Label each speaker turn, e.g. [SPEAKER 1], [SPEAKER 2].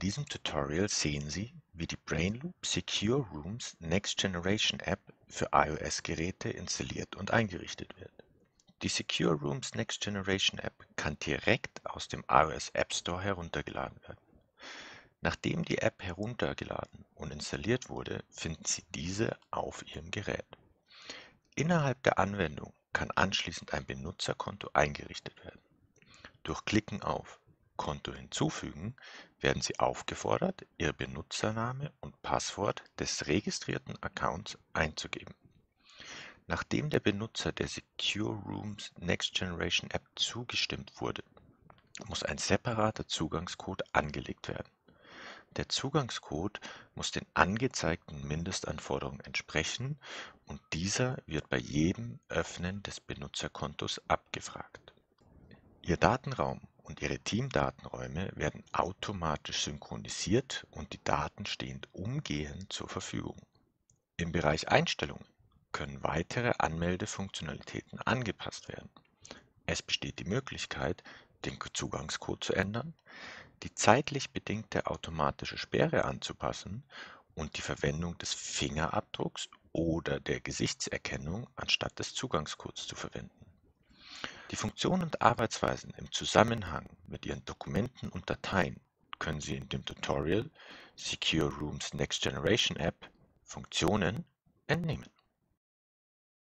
[SPEAKER 1] diesem Tutorial sehen Sie, wie die Brainloop Secure Rooms Next Generation App für iOS-Geräte installiert und eingerichtet wird. Die Secure Rooms Next Generation App kann direkt aus dem iOS App Store heruntergeladen werden. Nachdem die App heruntergeladen und installiert wurde, finden Sie diese auf Ihrem Gerät. Innerhalb der Anwendung kann anschließend ein Benutzerkonto eingerichtet werden. Durch Klicken auf Konto hinzufügen werden Sie aufgefordert, Ihr Benutzername und Passwort des registrierten Accounts einzugeben. Nachdem der Benutzer der Secure Rooms Next Generation App zugestimmt wurde, muss ein separater Zugangscode angelegt werden. Der Zugangscode muss den angezeigten Mindestanforderungen entsprechen und dieser wird bei jedem Öffnen des Benutzerkontos abgefragt. Ihr Datenraum und Ihre Teamdatenräume werden automatisch synchronisiert und die Daten stehen umgehend zur Verfügung. Im Bereich Einstellungen können weitere Anmeldefunktionalitäten angepasst werden. Es besteht die Möglichkeit, den Zugangscode zu ändern, die zeitlich bedingte automatische Sperre anzupassen und die Verwendung des Fingerabdrucks oder der Gesichtserkennung anstatt des Zugangscodes zu verwenden. Die Funktionen und Arbeitsweisen im Zusammenhang mit Ihren Dokumenten und Dateien können Sie in dem Tutorial Secure Rooms Next Generation App Funktionen entnehmen.